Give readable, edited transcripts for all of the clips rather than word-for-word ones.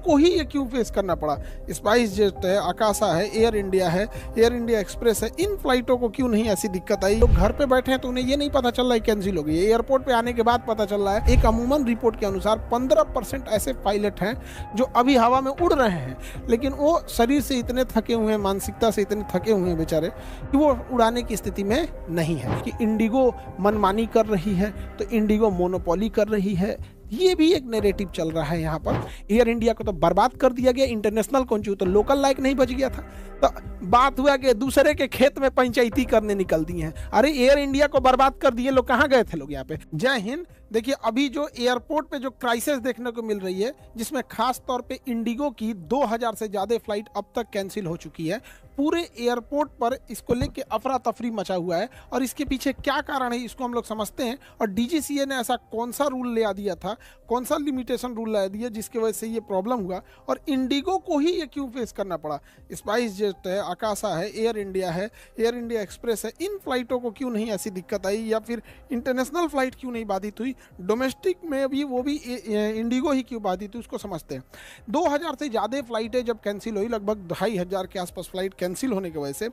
को ही ये क्यों फेस करना पड़ा? स्पाइस जेट है, आकाशा है, एयर इंडिया है, एयर इंडिया एक्सप्रेस है, इन फ्लाइटों को क्यों नहीं ऐसी दिक्कत आई? लोग घर पे बैठे हैं तो उन्हें ये नहीं पता चल रहा है कैंसिल हो गई है। एयरपोर्ट पे आने के बाद पता चल रहा है। एक अमूमन रिपोर्ट के अनुसार 15% ऐसे पायलट हैं जो अभी हवा में उड़ रहे हैं, लेकिन वो शरीर से इतने थके हुए हैं, मानसिकता से इतने थके हुए हैं बेचारे कि वो उड़ाने की स्थिति में नहीं है। कि इंडिगो मनमानी कर रही है तो इंडिगो मोनोपोली कर रही है, ये भी एक नैरेटिव चल रहा है यहाँ पर। एयर इंडिया को तो बर्बाद कर दिया गया, इंटरनेशनल कौन चाहिए, तो लोकल लायक नहीं बच गया था। तो बात हुआ कि दूसरे के खेत में पंचायती करने निकल दी हैं। अरे एयर इंडिया को बर्बाद कर दिए लोग, कहाँ गए थे लोग यहाँ पे? जय हिंद। देखिए अभी जो एयरपोर्ट पे जो क्राइसिस देखने को मिल रही है, जिसमें खास तौर पे इंडिगो की 2000 से ज्यादा फ्लाइट अब तक कैंसिल हो चुकी है। पूरे एयरपोर्ट पर इसको लेके अफरा तफरी मचा हुआ है और इसके पीछे क्या कारण है इसको हम लोग समझते हैं। और डीजीसीए ने ऐसा कौन सा रूल ले दिया था, कौन सा लिमिटेशन रूल ला दिया जिसकी वजह से ये प्रॉब्लम हुआ, और इंडिगो को ही ये क्यों फेस करना पड़ा? स्पाइस जेट है, आकाशा है, एयर इंडिया एक्सप्रेस है, इन फ्लाइटों को क्यों नहीं ऐसी दिक्कत आई, या फिर इंटरनेशनल फ्लाइट क्यों नहीं बाधित हुई? डोमेस्टिक में भी वो भी इंडिगो ही क्यों बाधित हुई, उसको समझते हैं। 2000 से ज़्यादा फ्लाइटें जब कैंसिल हुई, लगभग 2500 के आसपास फ्लाइट कैंसिल होने की वजह से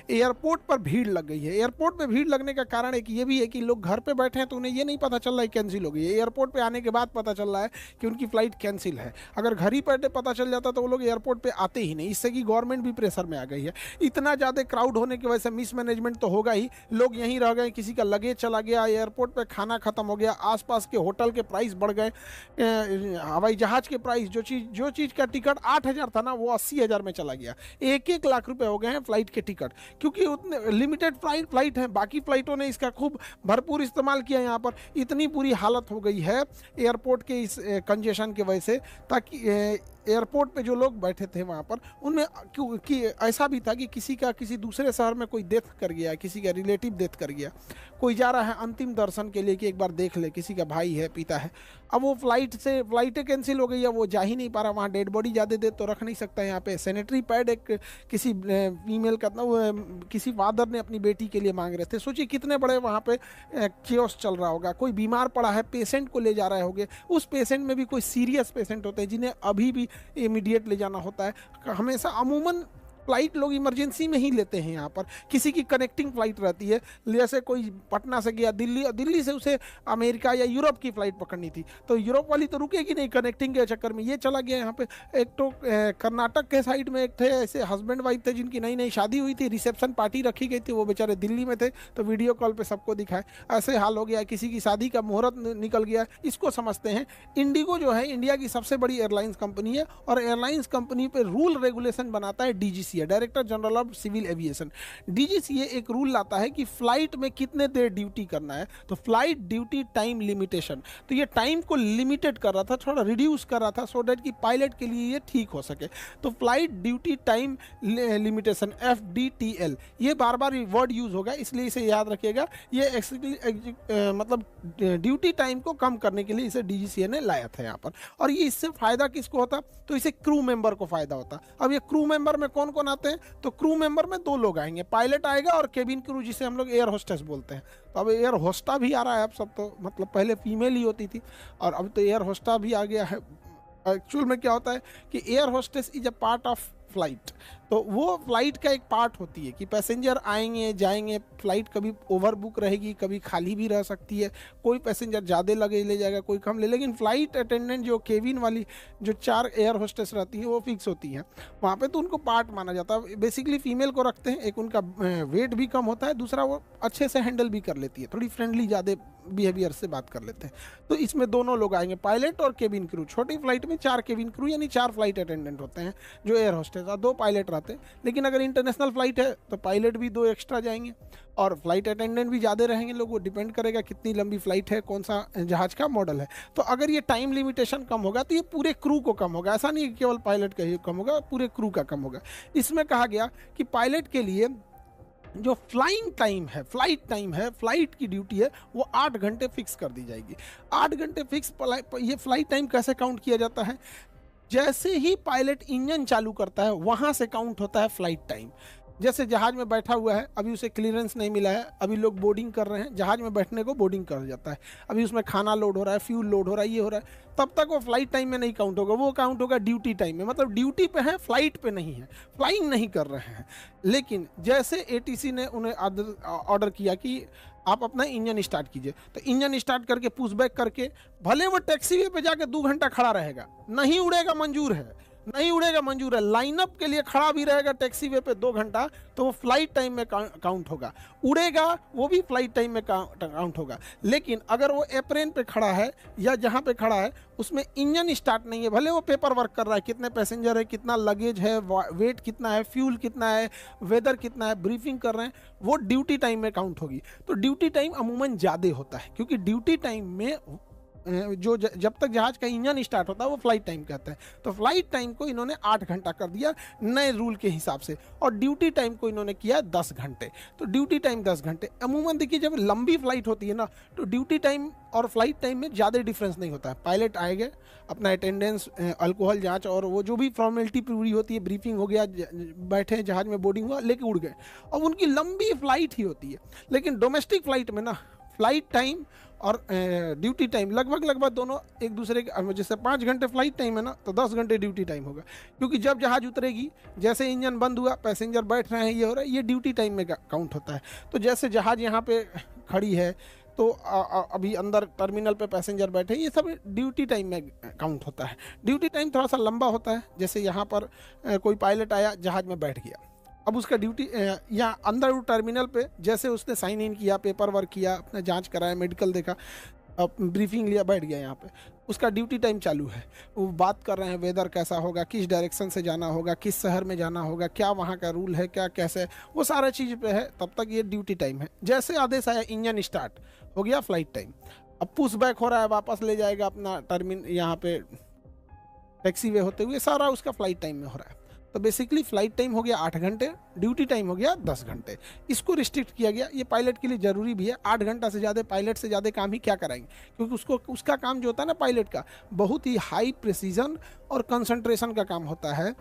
एयरपोर्ट पर भीड़ लग गई है। एयरपोर्ट में भीड़ लगने का कारण एक ये भी है कि लोग घर पे बैठे हैं तो उन्हें ये नहीं पता चल रहा है कैंसिल हो गई है। एयरपोर्ट पे आने के बाद पता चल रहा है कि उनकी फ्लाइट कैंसिल है। अगर घर ही बैठे पता चल जाता तो वो लोग एयरपोर्ट पे आते ही नहीं। इससे कि गवर्नमेंट भी प्रेशर में आ गई है। इतना ज़्यादा क्राउड होने की वजह से मिसमैनेजमेंट तो होगा ही, लोग यहीं रह गए, किसी का लगेज चला गया, एयरपोर्ट पे खाना खत्म हो गया, आसपास के होटल के प्राइस बढ़ गए, हवाई जहाज के प्राइस, जो चीज़ का टिकट 8000 था ना वो 80,000 में चला गया। 1-1 लाख रुपए हो गए हैं फ्लाइट के टिकट, क्योंकि उतने लिमिटेड फ्लाइट हैं। बाकी फ्लाइटों ने इसका खूब भरपूर इस्तेमाल किया। यहाँ पर इतनी बुरी हालत हो गई है एयरपोर्ट के इस कंजेशन की वजह से, ताकि एयरपोर्ट पे जो लोग बैठे थे वहाँ पर उनमें क्योंकि ऐसा भी था कि किसी दूसरे शहर में कोई डेथ कर गया, किसी का रिलेटिव डेथ कर गया, कोई जा रहा है अंतिम दर्शन के लिए कि एक बार देख ले, किसी का भाई है, पिता है। अब वो फ्लाइटें कैंसिल हो गई है, वो जा ही नहीं पा रहा वहाँ। डेड बॉडी ज़्यादा देर तो रख नहीं सकता यहाँ पे। सैनिटरी पैड एक किसी फीमेल का किसी फादर ने अपनी बेटी के लिए मांग रहे थे। सोचिए कितने बड़े वहाँ पे केओस चल रहा होगा। कोई बीमार पड़ा है, पेशेंट को ले जा रहे होंगे, उस पेशेंट में भी कोई सीरियस पेशेंट होते हैं जिन्हें अभी भी इमीडिएट ले जाना होता है। हमेशा अमूमन फ्लाइट लोग इमरजेंसी में ही लेते हैं। यहाँ पर किसी की कनेक्टिंग फ्लाइट रहती है, जैसे कोई पटना से गया दिल्ली, दिल्ली से उसे अमेरिका या यूरोप की फ़्लाइट पकड़नी थी, तो यूरोप वाली तो रुकेगी नहीं, कनेक्टिंग के चक्कर में ये चला गया। यहाँ पे एक तो कर्नाटक के साइड में एक थे ऐसे हस्बैंड वाइफ थे जिनकी नई नई शादी हुई थी, रिसेप्शन पार्टी रखी गई थी, वो बेचारे दिल्ली में थे तो वीडियो कॉल पर सबको दिखाए। ऐसे हाल हो गया, किसी की शादी का मुहूर्त निकल गया। इसको समझते हैं। इंडिगो जो है इंडिया की सबसे बड़ी एयरलाइंस कंपनी है और एयरलाइंस कंपनी पे रूल रेगुलेशन बनाता है DGCA, director general of civil aviation. DGCA एक रूल लाता है कि फ्लाइट में कितने देर ड्यूटी करना है, तो फ्लाइट ड्यूटी टाइम लिमिटेशन। तो ये टाइम को लिमिटेड कर रहा था, थोड़ा रिड्यूस कर रहा था, सो डैट कि पायलट के लिए ये ठीक हो सके। तो flight duty time limitation FDTL, ये बार बार वर्ड यूज होगा, इसलिए इसे याद रखिएगा। ये मतलब ड्यूटी टाइम को कम करने के लिए इसे डीजीसीए ने लाया था यहाँ पर। और ये इससे फायदा किसको होता, तो इसे क्रू मेंबर को फायदा होता। अब ये क्रू मेंबर में कौन कौन आते हैं, तो क्रू मेंबर में 2 लोग आएंगे, पायलट आएगा और केबिन क्रू, जिसे हम लोग एयर होस्टेस बोलते हैं। तो अब एयर होस्टा भी आ रहा है अब सब, तो मतलब पहले फीमेल ही होती थी और अब तो एयर होस्टा भी आ गया है। एक्चुअल में क्या होता है कि air hostess is a part of flight, तो वो फ्लाइट का एक पार्ट होती है कि पैसेंजर आएंगे जाएंगे, फ्लाइट कभी ओवर बुक रहेगी, कभी खाली भी रह सकती है, कोई पैसेंजर ज़्यादा लगेज ले जाएगा, कोई कम ले, लेकिन फ्लाइट अटेंडेंट जो केबिन वाली जो 4 एयर होस्टेस रहती है वो फिक्स होती हैं वहाँ पे, तो उनको पार्ट माना जाता है। बेसिकली फीमेल को रखते हैं, एक उनका वेट भी कम होता है, दूसरा वो अच्छे से हैंडल भी कर लेती है, थोड़ी फ्रेंडली ज़्यादा बिहेवियर से बात कर लेते हैं। तो इसमें दोनों लोग आएंगे, पायलट और केबिन क्रू। छोटी फ्लाइट में 4 केबिन क्रू यानी 4 फ्लाइट अटेंडेंट होते हैं जो एयर होस्टेस, और 2 पायलट रहते हैं। लेकिन अगर इंटरनेशनल फ्लाइट है तो पायलट भी 2 एक्स्ट्रा जाएंगे और फ्लाइट अटेंडेंट भी ज़्यादा रहेंगे लोग। वो डिपेंड करेगा कितनी लंबी फ्लाइट है, कौन सा जहाज़ का मॉडल है। तो अगर ये टाइम लिमिटेशन कम होगा तो ये पूरे क्रू को कम होगा, ऐसा नहीं कि केवल पायलट का ही कम होगा, पूरे क्रू का कम होगा। इसमें कहा गया कि पायलट के लिए जो फ्लाइंग टाइम है, फ्लाइट टाइम है, फ्लाइट की ड्यूटी है, वो 8 घंटे फिक्स कर दी जाएगी। 8 घंटे फिक्स। ये फ्लाइट टाइम कैसे काउंट किया जाता है, जैसे ही पायलट इंजन चालू करता है वहाँ से काउंट होता है फ्लाइट टाइम। जैसे जहाज में बैठा हुआ है, अभी उसे क्लियरेंस नहीं मिला है, अभी लोग बोर्डिंग कर रहे हैं, जहाज में बैठने को बोर्डिंग कर जाता है, अभी उसमें खाना लोड हो रहा है, फ्यूल लोड हो रहा है, ये हो रहा है, तब तक वो फ्लाइट टाइम में नहीं काउंट होगा, वो काउंट होगा ड्यूटी टाइम में। मतलब ड्यूटी पे है, फ्लाइट पे नहीं है, फ्लाइंग नहीं कर रहे हैं। लेकिन जैसे एटीसी ने उन्हें ऑर्डर किया कि आप अपना इंजन स्टार्ट कीजिए, तो इंजन स्टार्ट करके पुश बैक करके, भले वो टैक्सीवे पे जाके 2 घंटा खड़ा रहेगा, नहीं उड़ेगा मंजूर है, नहीं उड़ेगा मंजूर है, लाइनअप के लिए खड़ा भी रहेगा टैक्सी वे पे 2 घंटा, तो वो फ्लाइट टाइम में काउंट होगा, उड़ेगा वो भी फ्लाइट टाइम में काउंट होगा। लेकिन अगर वो एप्रेन पे खड़ा है या जहाँ पे खड़ा है उसमें इंजन स्टार्ट नहीं है, भले वो पेपर वर्क कर रहा है, कितने पैसेंजर है, कितना लगेज है, वेट कितना है, फ्यूल कितना है, वेदर कितना है, ब्रीफिंग कर रहे हैं, वो ड्यूटी टाइम में काउंट होगी। तो ड्यूटी टाइम अमूमन ज़्यादा होता है, क्योंकि ड्यूटी टाइम में जो जब तक जहाज का इंजन स्टार्ट होता है वो फ्लाइट टाइम कहते हैं। तो फ्लाइट टाइम को इन्होंने 8 घंटा कर दिया नए रूल के हिसाब से, और ड्यूटी टाइम को इन्होंने किया 10 घंटे। तो ड्यूटी टाइम 10 घंटे। अमूमन देखिए जब लंबी फ्लाइट होती है ना, तो ड्यूटी टाइम और फ्लाइट टाइम में ज़्यादा डिफरेंस नहीं होता है। पायलट आएंगे, अपना अटेंडेंस, अल्कोहल जांच और वो जो भी फॉर्मेलिटी पूरी होती है, ब्रीफिंग हो गया, बैठे जहाज में बोर्डिंग हुआ, लेके उड़ गए, और उनकी लंबी फ्लाइट ही होती है। लेकिन डोमेस्टिक फ्लाइट में ना फ्लाइट टाइम और ड्यूटी टाइम लगभग दोनों एक दूसरे के, जैसे 5 घंटे फ्लाइट टाइम है ना, तो 10 घंटे ड्यूटी टाइम होगा। क्योंकि जब जहाज उतरेगी, जैसे इंजन बंद हुआ, पैसेंजर बैठ रहे हैं, ये हो रहा है, ये ड्यूटी टाइम में काउंट होता है। तो जैसे जहाज यहाँ पे खड़ी है, तो अभी अंदर टर्मिनल पे पैसेंजर बैठे, ये सब ड्यूटी टाइम में काउंट होता है। ड्यूटी टाइम थोड़ा सा लंबा होता है। जैसे यहाँ पर कोई पायलट आया, जहाज में बैठ गया, अब उसका ड्यूटी यहाँ अंदर टर्मिनल पे जैसे उसने साइन इन किया, पेपर वर्क किया, अपना जांच कराया, मेडिकल देखा, ब्रीफिंग लिया, बैठ गया यहाँ पे, उसका ड्यूटी टाइम चालू है। वो बात कर रहे हैं वेदर कैसा होगा, किस डायरेक्शन से जाना होगा, किस शहर में जाना होगा, क्या वहाँ का रूल है, क्या कैसे, वो सारा चीज़ पे है, तब तक ये ड्यूटी टाइम है। जैसे आदेश आया इंजन स्टार्ट हो गया, फ्लाइट टाइम। अब पुश बैक हो रहा है, वापस ले जाएगा अपना यहाँ पे टैक्सी वे होते हुए, सारा उसका फ्लाइट टाइम में हो रहा है। तो बेसिकली फ्लाइट टाइम हो गया 8 घंटे, ड्यूटी टाइम हो गया 10 घंटे। इसको रिस्ट्रिक्ट किया गया, ये पायलट के लिए ज़रूरी भी है। 8 घंटा से ज़्यादा पायलट से ज़्यादा काम ही क्या कराएंगे, क्योंकि उसका काम जो होता है ना पायलट का, बहुत ही हाई प्रिसीजन और कंसंट्रेशन का काम होता है।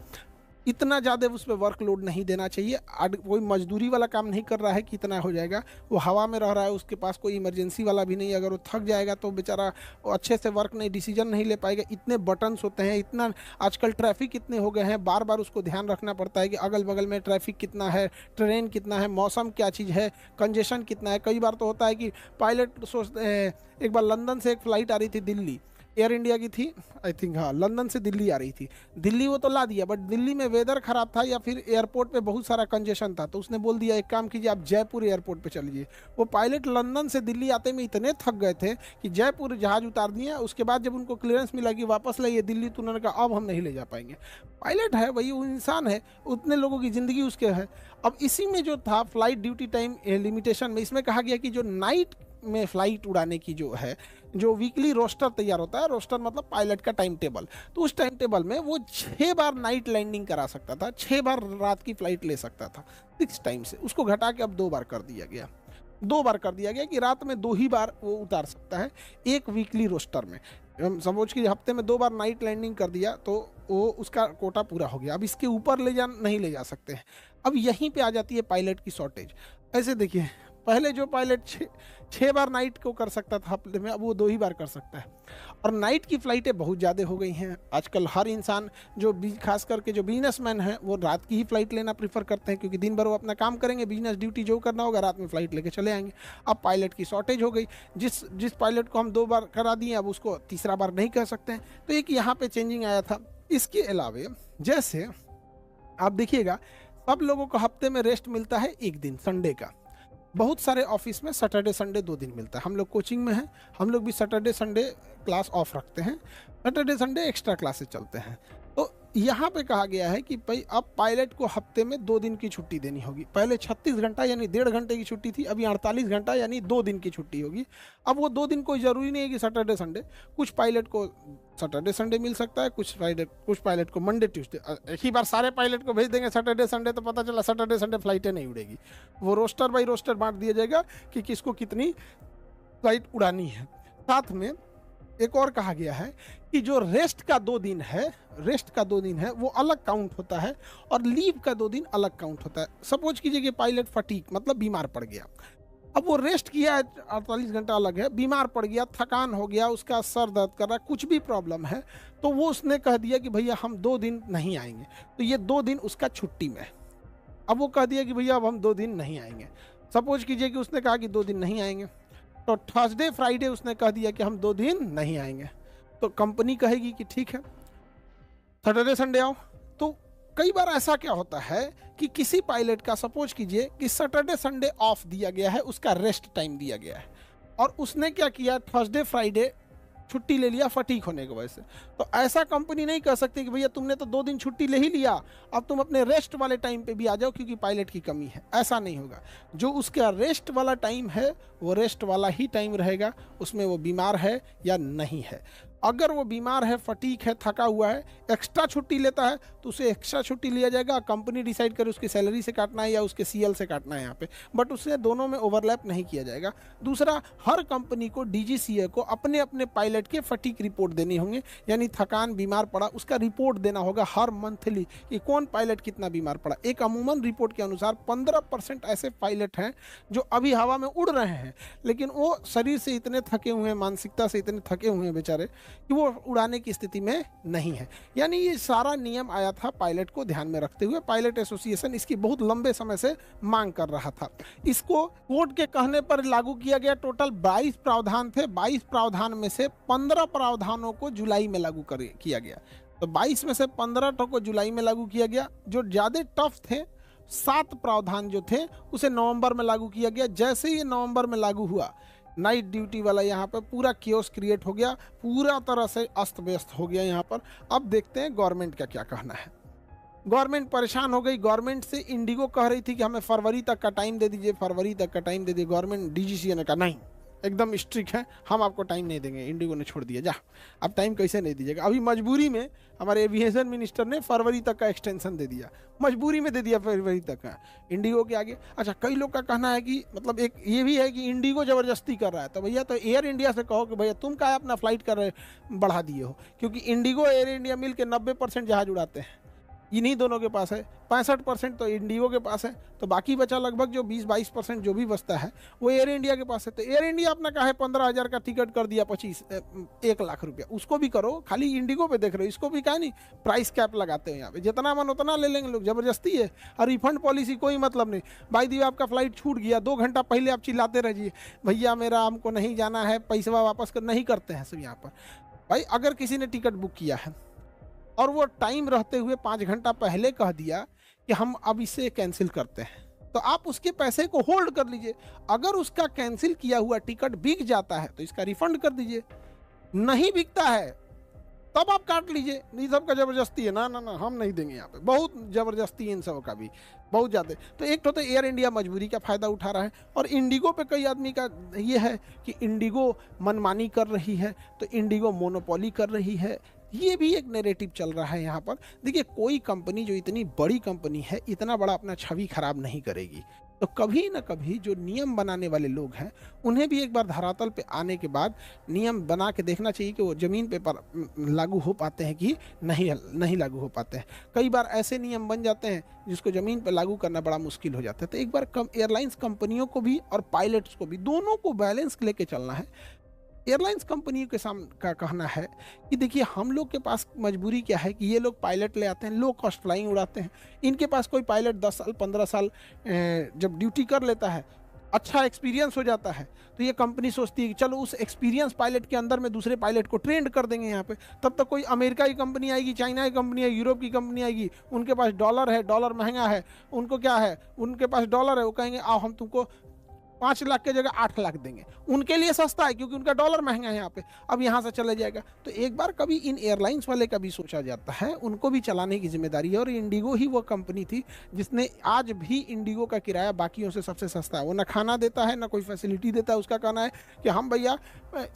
इतना ज़्यादा उस पर वर्कलोड नहीं देना चाहिए। कोई मजदूरी वाला काम नहीं कर रहा है कि इतना हो जाएगा, वो हवा में रह रहा है, उसके पास कोई इमरजेंसी वाला भी नहीं। अगर वो थक जाएगा तो बेचारा अच्छे से वर्क नहीं, डिसीजन नहीं ले पाएगा। इतने बटन्स होते हैं, इतना आजकल ट्रैफिक इतने हो गए हैं, बार बार उसको ध्यान रखना पड़ता है कि अगल बगल में ट्रैफिक कितना है, ट्रेन कितना है, मौसम क्या चीज़ है, कंजेशन कितना है। कई बार तो होता है कि पायलट सोचते हैं, एक बार लंदन से एक फ़्लाइट आ रही थी दिल्ली, एयर इंडिया की थी आई थिंक, हाँ, लंदन से दिल्ली आ रही थी। दिल्ली वो तो ला दिया, बट दिल्ली में वेदर ख़राब था या फिर एयरपोर्ट पे बहुत सारा कंजेशन था, तो उसने बोल दिया एक काम कीजिए, आप जयपुर एयरपोर्ट पे चलिए। वो पायलट लंदन से दिल्ली आते में इतने थक गए थे कि जयपुर जहाज उतार दिए। उसके बाद जब उनको क्लियरेंस मिला कि वापस लाइए दिल्ली, तो उन्होंने कहा अब हम नहीं ले जा पाएंगे। पायलट है वही, वो इंसान है, उतने लोगों की ज़िंदगी उसके है। अब इसी में जो था फ्लाइट ड्यूटी टाइम लिमिटेशन में, इसमें कहा गया कि जो नाइट में फ्लाइट उड़ाने की जो है, जो वीकली रोस्टर तैयार होता है, रोस्टर मतलब पायलट का टाइम टेबल, तो उस टाइम टेबल में वो 6 बार नाइट लैंडिंग करा सकता था, 6 बार रात की फ्लाइट ले सकता था 6 टाइम से। उसको घटा के अब 2 बार कर दिया गया, 2 बार कर दिया गया कि रात में 2 ही बार वो उतार सकता है एक वीकली रोस्टर में। समझ कि हफ्ते में 2 बार नाइट लैंडिंग कर दिया तो वो उसका कोटा पूरा हो गया। अब इसके ऊपर नहीं ले जा सकते हैं। अब यहीं पे आ जाती है पायलट की शॉर्टेज। ऐसे देखिए, पहले जो पायलट 6 बार नाइट को कर सकता था हफ्ते में, अब वो 2 ही बार कर सकता है। और नाइट की फ़्लाइटें बहुत ज़्यादा हो गई हैं आजकल। हर इंसान जो खास करके जो बिजनेसमैन हैं, वो रात की ही फ़्लाइट लेना प्रीफर करते हैं, क्योंकि दिन भर वो अपना काम करेंगे, बिजनेस ड्यूटी जो करना होगा, रात में फ़्लाइट लेके चले आएंगे। अब पायलट की शॉर्टेज हो गई, जिस पायलट को हम 2 बार करा दिए, अब उसको तीसरा बार नहीं कर सकते हैं। तो एक यहाँ पर चेंजिंग आया था। इसके अलावा जैसे आप देखिएगा, सब लोगों को हफ्ते में रेस्ट मिलता है 1 दिन, संडे का। बहुत सारे ऑफिस में सैटरडे संडे 2 दिन मिलता है। हम लोग कोचिंग में हैं, हम लोग भी सैटरडे संडे क्लास ऑफ रखते हैं, सैटरडे संडे एक्स्ट्रा क्लासेस चलते हैं। तो यहाँ पे कहा गया है कि भाई अब पायलट को हफ्ते में 2 दिन की छुट्टी देनी होगी। पहले 36 घंटा यानी 1.5 घंटे की छुट्टी थी, अभी 48 घंटा यानी 2 दिन की छुट्टी होगी। अब वो 2 दिन कोई ज़रूरी नहीं है कि सैटरडे संडे, कुछ पायलट को सैटरडे संडे मिल सकता है, कुछ पायलट को मंडे ट्यूसडे। एक ही बार सारे पायलट को भेज देंगे सैटरडे संडे, तो पता चला सैटरडे संडे फ्लाइटें नहीं उड़ेगी। वो रोस्टर बाई रोस्टर बांट दिया जाएगा कि किसको कितनी फ्लाइट उड़ानी है। साथ में एक और कहा गया है कि जो रेस्ट का 2 दिन है, रेस्ट का 2 दिन है वो अलग काउंट होता है और लीव का 2 दिन अलग काउंट होता है। सपोज कीजिए कि पायलट फटीक मतलब बीमार पड़ गया, अब वो रेस्ट किया है 48 घंटा अलग है, बीमार पड़ गया, थकान हो गया, उसका सर दर्द कर रहा है, कुछ भी प्रॉब्लम है, तो वो उसने कह दिया कि भैया हम 2 दिन नहीं आएंगे, तो ये 2 दिन उसका छुट्टी में है। अब वो कह दिया कि भैया अब हम 2 दिन नहीं आएंगे। सपोज कीजिए कि उसने कहा कि 2 दिन नहीं आएंगे, तो थर्सडे फ्राइडे उसने कह दिया कि हम 2 दिन नहीं आएंगे, तो कंपनी कहेगी कि ठीक है सैटरडे संडे आओ। तो कई बार ऐसा क्या होता है कि किसी पायलट का सपोज कीजिए कि सैटरडे संडे ऑफ दिया गया है, उसका रेस्ट टाइम दिया गया है, और उसने क्या किया थर्सडे फ्राइडे छुट्टी ले लिया फटीक होने की वजह से, तो ऐसा कंपनी नहीं कह सकती कि भैया तुमने तो 2 दिन छुट्टी ले ही लिया, अब तुम अपने रेस्ट वाले टाइम पे भी आ जाओ क्योंकि पायलट की कमी है। ऐसा नहीं होगा, जो उसका रेस्ट वाला टाइम है वो रेस्ट वाला ही टाइम रहेगा, उसमें वो बीमार है या नहीं है। अगर वो बीमार है, फटीक है, थका हुआ है, एक्स्ट्रा छुट्टी लेता है तो उसे एक्स्ट्रा छुट्टी लिया जाएगा, कंपनी डिसाइड करे उसकी सैलरी से काटना है या उसके सीएल से काटना है यहाँ पे, बट उससे दोनों में ओवरलैप नहीं किया जाएगा। दूसरा, हर कंपनी को डीजीसीए को अपने अपने पायलट के फटीक रिपोर्ट देनी होंगे, यानी थकान, बीमार पड़ा, उसका रिपोर्ट देना होगा हर मंथली कि कौन पायलट कितना बीमार पड़ा। एक अमूमन रिपोर्ट के अनुसार 15% ऐसे पायलट हैं जो अभी हवा में उड़ रहे हैं, लेकिन वो शरीर से इतने थके हुए हैं, मानसिकता से इतने थके हुए हैं बेचारे कि वो उड़ाने की स्थिति में नहीं है। यानी ये सारा नियम आया था पायलट को ध्यान में रखते हुए। पायलट एसोसिएशन इसकी बहुत लंबे समय से मांग कर रहा था। इसको कोर्ट के कहने पर लागू किया गया। टोटल 22 प्रावधान थे, 22 प्रावधान में से 15 प्रावधानों को जुलाई में लागू किया गया। तो 22 में से 15 को जुलाई में लागू किया गया। जो ज़्यादा टफ थे 7 प्रावधान जो थे उसे नवंबर में लागू किया गया। जैसे ही नवंबर में लागू हुआ, नाइट ड्यूटी वाला यहाँ पर पूरा कियोस क्रिएट हो गया, पूरा तरह से अस्त व्यस्त हो गया यहाँ पर। अब देखते हैं गवर्नमेंट का क्या कहना है। गवर्नमेंट परेशान हो गई। गवर्नमेंट से इंडिगो कह रही थी कि हमें फरवरी तक का टाइम दे दीजिए, फरवरी तक का टाइम दे दीजिए। गवर्नमेंट डीजीसीए ने कहा नहीं, एकदम स्ट्रिक्ट है, हम आपको टाइम नहीं देंगे। इंडिगो ने छोड़ दिया, जा अब टाइम कैसे नहीं दीजिएगा। अभी मजबूरी में हमारे एविएशन मिनिस्टर ने फरवरी तक का एक्सटेंशन दे दिया, मजबूरी में दे दिया फरवरी तक का इंडिगो के आगे। अच्छा, कई लोग का कहना है कि मतलब एक ये भी है कि इंडिगो ज़बरदस्ती कर रहा है, तो भैया तो एयर इंडिया से कहो कि भैया तुम क्या अपना फ्लाइट कर रहे बढ़ा दिए हो, क्योंकि इंडिगो एयर इंडिया मिल के 90% जहाज उड़ाते हैं, इन्हीं दोनों के पास है। 65% तो इंडिगो के पास है, तो बाकी बचा लगभग जो 20-22% जो भी बचता है वो एयर इंडिया के पास है। तो एयर इंडिया अपना कहा है 15,000 का टिकट कर दिया 1 लाख रुपया, उसको भी करो। खाली इंडिगो पे देख रहे हो, इसको भी कहा नहीं प्राइस कैप लगाते हैं यहाँ पे, जितना मन उतना ले लेंगे लोग, ज़बरदस्ती है। और रिफंड पॉलिसी कोई मतलब नहीं। भाई दी आपका फ्लाइट छूट गया, 2 घंटा पहले आप चिल्लाते रहिए भैया मेरा हमको नहीं जाना है, पैसा वापस कर, नहीं करते हैं सब यहाँ पर। भाई अगर किसी ने टिकट बुक किया है और वो टाइम रहते हुए 5 घंटा पहले कह दिया कि हम अब इसे कैंसिल करते हैं, तो आप उसके पैसे को होल्ड कर लीजिए। अगर उसका कैंसिल किया हुआ टिकट बिक जाता है तो इसका रिफंड कर दीजिए, नहीं बिकता है तब आप काट लीजिए। नहीं, सबका जबरदस्ती है, ना ना ना हम नहीं देंगे। यहाँ पे बहुत जबरदस्ती है इन सब का भी, बहुत ज़्यादा। तो एक तो एयर इंडिया मजबूरी का फ़ायदा उठा रहा है, और इंडिगो पे कई आदमी का ये है कि इंडिगो मनमानी कर रही है, तो इंडिगो मोनोपोली कर रही है। ये भी एक नैरेटिव चल रहा है यहाँ पर। देखिए, कोई कंपनी जो इतनी बड़ी कंपनी है इतना बड़ा अपना छवि खराब नहीं करेगी, तो कभी ना कभी जो नियम बनाने वाले लोग हैं उन्हें भी एक बार धरातल पे आने के बाद नियम बना के देखना चाहिए कि वो ज़मीन पे पर लागू हो पाते हैं कि नहीं लागू हो पाते हैं। कई बार ऐसे नियम बन जाते हैं जिसको ज़मीन पे लागू करना बड़ा मुश्किल हो जाता है। तो एक बार एयरलाइंस कंपनियों को भी और पायलट्स को भी, दोनों को बैलेंस लेके चलना है। एयरलाइंस कंपनियों के सामने का कहना है कि देखिए हम लोग के पास मजबूरी क्या है कि ये लोग पायलट ले आते हैं, लो कॉस्ट फ्लाइंग उड़ाते हैं। इनके पास कोई पायलट 10 साल 15 साल जब ड्यूटी कर लेता है, अच्छा एक्सपीरियंस हो जाता है, तो ये कंपनी सोचती है कि चलो उस एक्सपीरियंस पायलट के अंदर में दूसरे पायलट को ट्रेंड कर देंगे यहाँ पे। तब तक कोई अमेरिका की कंपनी आएगी, चाइना की कंपनी आएगी, यूरोप की कंपनी आएगी, उनके पास डॉलर है, डॉलर महंगा है, उनको क्या है, उनके पास डॉलर है, वो कहेंगे आओ हम तुमको 5 लाख के जगह 8 लाख देंगे। उनके लिए सस्ता है क्योंकि उनका डॉलर महंगा है यहाँ पे, अब यहाँ से चले जाएगा। तो एक बार कभी इन एयरलाइंस वाले का भी सोचा जाता है, उनको भी चलाने की जिम्मेदारी है। और इंडिगो ही वो कंपनी थी जिसने, आज भी इंडिगो का किराया बाकियों से सबसे सस्ता है। वो ना खाना देता है ना कोई फैसिलिटी देता है। उसका कहना है कि हम भैया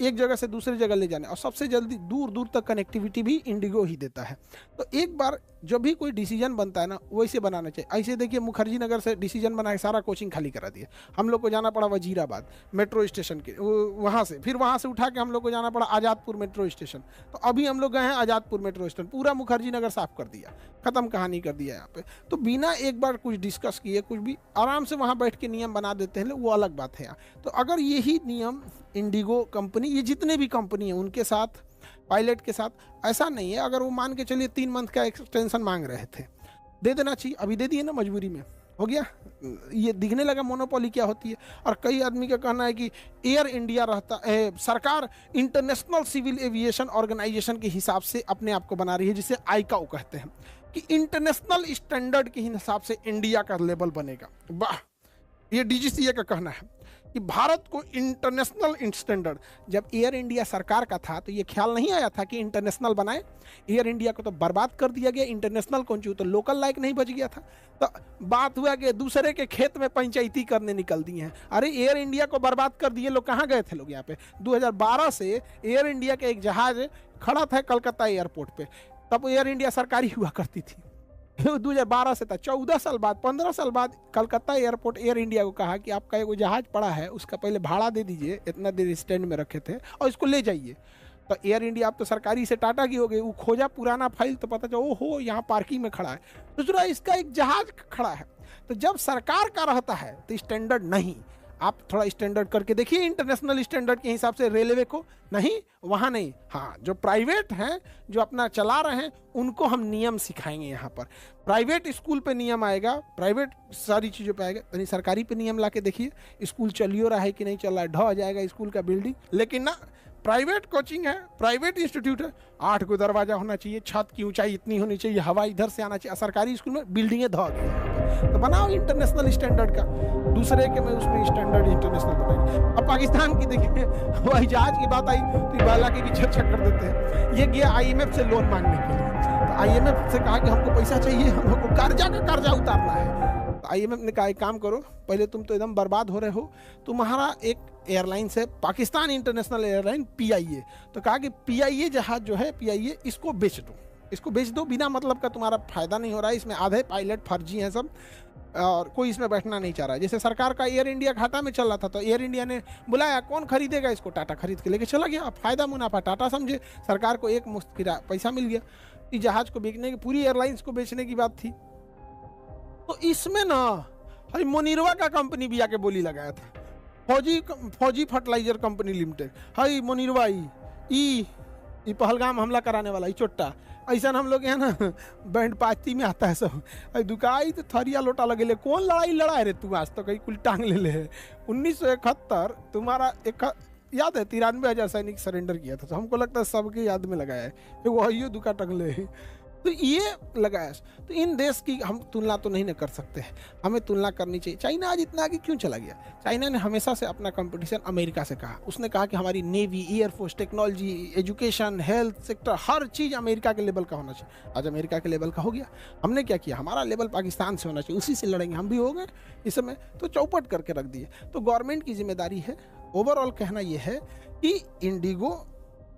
एक जगह से दूसरी जगह ले जाने, और सबसे जल्दी दूर दूर तक कनेक्टिविटी भी इंडिगो ही देता है। तो एक बार जब भी कोई डिसीजन बनता है ना, वैसे बनाना चाहिए। ऐसे देखिए मुखर्जी नगर से डिसीजन बना के सारा कोचिंग खाली करा दिया, हम लोग को जाना जाना पड़ा वजीराबाद मेट्रो स्टेशन के वहाँ से, फिर वहाँ से उठा के हम लोग को जाना पड़ा आज़ादपुर मेट्रो स्टेशन। तो अभी हम लोग गए हैं आज़ादपुर मेट्रो स्टेशन, पूरा मुखर्जी नगर साफ कर दिया, ख़त्म कहानी कर दिया यहाँ पे। तो बिना एक बार कुछ डिस्कस किए कुछ भी आराम से वहाँ बैठ के नियम बना देते हैं लोग, वो अलग बात है यहाँ। तो अगर यही नियम इंडिगो कंपनी, ये जितने भी कंपनी हैं उनके साथ, पायलट के साथ ऐसा नहीं है। अगर वो मान के चलिए 3 मंथ का एक्सटेंशन मांग रहे थे, दे देना चाहिए, अभी दे दिए ना, मजबूरी में हो गया। ये दिखने लगा मोनोपोली क्या होती है। और कई आदमी का कहना है कि एयर इंडिया रहता है, सरकार इंटरनेशनल सिविल एविएशन ऑर्गेनाइजेशन के हिसाब से अपने आप को बना रही है, जिसे आईकाओ कहते हैं, कि इंटरनेशनल स्टैंडर्ड के हिसाब से इंडिया का लेवल बनेगा। वाह, ये डीजीसीए का कहना है कि भारत को इंटरनेशनल स्टैंडर्ड। जब एयर इंडिया सरकार का था तो ये ख्याल नहीं आया था कि इंटरनेशनल बनाए। एयर इंडिया को तो बर्बाद कर दिया गया, इंटरनेशनल कौन चीज, तो लोकल लायक नहीं बच गया था। तो बात हुआ कि दूसरे के खेत में पंचायती करने निकल दिए हैं। अरे एयर इंडिया को बर्बाद कर दिए लोग, कहाँ गए थे लोग यहाँ पे। 2012 से एयर इंडिया का एक जहाज खड़ा था कलकत्ता एयरपोर्ट पे, तब एयर इंडिया सरकारी हुआ करती थी। 2012 से था, 14 साल बाद, 15 साल बाद कलकत्ता एयरपोर्ट एयर इंडिया को कहा कि आपका एक जहाज पड़ा है, उसका पहले भाड़ा दे दीजिए, इतना देर स्टैंड में रखे थे, और इसको ले जाइए। तो एयर इंडिया अब तो सरकारी से टाटा की हो गई। वो खोजा पुराना फाइल तो पता चला ओहो यहाँ पार्किंग में खड़ा है, दूसरा इसका एक जहाज खड़ा है। तो जब सरकार का रहता है तो स्टैंडर्ड नहीं, आप थोड़ा स्टैंडर्ड करके देखिए इंटरनेशनल स्टैंडर्ड के हिसाब से रेलवे को, नहीं वहाँ नहीं। हाँ, जो प्राइवेट हैं जो अपना चला रहे हैं उनको हम नियम सिखाएंगे। यहाँ पर प्राइवेट स्कूल पे नियम आएगा, प्राइवेट सारी चीज़ों पे आएगा, यानी सरकारी पे नियम ला के देखिए स्कूल चलियो रहा है कि नहीं चल रहा है, ढह जाएगा स्कूल का बिल्डिंग। लेकिन ना, प्राइवेट कोचिंग है, प्राइवेट इंस्टीट्यूट है, 8 को दरवाजा होना चाहिए, छत की ऊंचाई इतनी होनी चाहिए, हवा इधर से आना चाहिए। सरकारी स्कूल में बिल्डिंगें ढह गई। तो बनाओ इंटरनेशनल स्टैंडर्ड का, दूसरे के में उसमें स्टैंडर्ड इंटरनेशनल बनाएंगे। अब पाकिस्तान की देखिए हवाई जहाज की बात आई तो बाला की भी चर्चा कर देते हैं। ये गया IMF से लोन मांगने के लिए, तो IMF से कहा कि हमको पैसा चाहिए, हमको कर्जा का कर्जा उतारना है। तो IMF ने कहा एक काम करो, पहले तुम तो एकदम बर्बाद हो रहे हो, तुम्हारा एक एयरलाइंस है पाकिस्तान इंटरनेशनल एयरलाइन PIA, तो कहा कि PIA जहाज जो है PIA इसको बेच दो, इसको बेच दो, बिना मतलब का तुम्हारा फायदा नहीं हो रहा है, इसमें आधे पायलट फर्जी हैं सब, और कोई इसमें बैठना नहीं चाह रहा है। जैसे सरकार का एयर इंडिया घाटा में चल रहा था तो एयर इंडिया ने बुलाया, कौन खरीदेगा इसको, टाटा खरीद के लेके चला गया। फायदा मुनाफा टाटा समझे, सरकार को एक मुश्त पैसा मिल गया। इस जहाज को बेचने की, पूरी एयरलाइंस को बेचने की बात थी। तो इसमें ना भाई मुनीरवा का कंपनी भी आके बोली लगाया था, फौजी फर्टिलाइजर कंपनी लिमिटेड, हाई मुनीरवा ई पहलगाम हमला कराने वाला, चोट्टा ऐसा हम लोग यहाँ ना बैंड पार्टी में आता है सब, दुकाई तो थरिया लोटा लगे, कौन लड़ाई लड़ा है तू, आज तो कहीं कुल टांग ले 1971 तुम्हारा याद है 93,000 सैनिक सरेंडर किया था। तो हमको लगता है सबके याद में लगाया है, वही दुका टंगले, तो ये लगाया। तो इन देश की हम तुलना तो नहीं न कर सकते हैं, हमें तुलना करनी चाहिए। चाइना आज इतना आगे क्यों चला गया? चाइना ने हमेशा से अपना कंपटीशन अमेरिका से कहा, उसने कहा कि हमारी navy, air force, technology, education, health sector, हर चीज़ अमेरिका के लेवल का होना चाहिए। आज अमेरिका के लेवल का हो गया, हमने क्या किया, हमारा लेवल पाकिस्तान से होना चाहिए, उसी से लड़ेंगे, हम भी हो गए इस समय, तो चौपट करके रख दिए। तो गवर्नमेंट की जिम्मेदारी है, ओवरऑल कहना यह है कि इंडिगो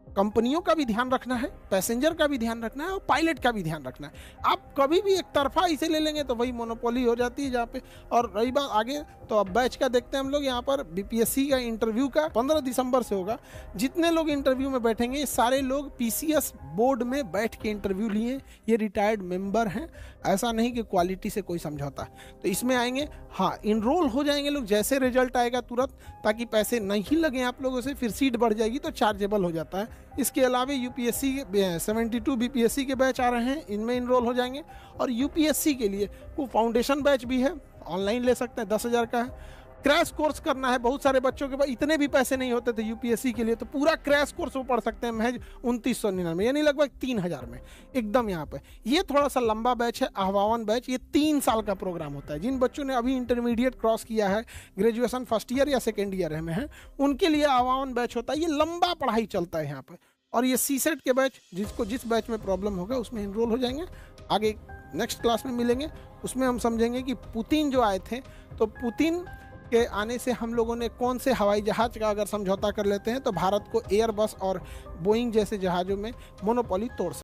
कंपनियों का भी ध्यान रखना है, पैसेंजर का भी ध्यान रखना है, और पायलट का भी ध्यान रखना है। आप कभी भी एक तरफा इसे ले लेंगे तो वही मोनोपोली हो जाती है जहाँ पे। और रही बात आगे, तो अब बैच का देखते हैं हम लोग। यहाँ पर BPSC का इंटरव्यू का 15 दिसंबर से होगा। जितने लोग इंटरव्यू में बैठेंगे सारे लोग PCS बोर्ड में बैठ के इंटरव्यू लिए, ये रिटायर्ड मेंबर हैं, ऐसा नहीं कि क्वालिटी से कोई समझौता। तो इसमें आएंगे, हाँ इनरोल हो जाएंगे लोग, जैसे रिजल्ट आएगा तुरंत, ताकि पैसे नहीं लगे आप लोगों से, फिर सीट बढ़ जाएगी तो चार्जेबल हो जाता है। इसके अलावा UPSC के 72 BPSC के बैच आ रहे हैं, इनमें इनरोल हो जाएंगे। और UPSC के लिए वो फाउंडेशन बैच भी है, ऑनलाइन ले सकते हैं, 10,000 का है। क्रैश कोर्स करना है, बहुत सारे बच्चों के पास इतने भी पैसे नहीं होते थे UPSC के लिए, तो पूरा क्रैश कोर्स वो पढ़ सकते हैं महज 2999, यानी लगभग 3,000 में एकदम। यहाँ पे ये थोड़ा सा लंबा बैच है, आह्वान बैच, ये 3 साल का प्रोग्राम होता है। जिन बच्चों ने अभी इंटरमीडिएट क्रॉस किया है, ग्रेजुएशन फर्स्ट ईयर या सेकेंड ईयर में है, उनके लिए आह्वान बैच होता है। ये लंबा पढ़ाई चलता है यहाँ पर। और ये CSET के बैच, जिसको जिस बैच में प्रॉब्लम होगा उसमें इनरोल हो जाएंगे। आगे नेक्स्ट क्लास में मिलेंगे, उसमें हम समझेंगे कि पुतिन जो आए थे, तो पुतिन के आने से हम लोगों ने कौन से हवाई जहाज का अगर समझौता कर लेते हैं तो भारत को एयरबस और बोइंग जैसे जहाज़ों में मोनोपोली तोड़ सकते हैं।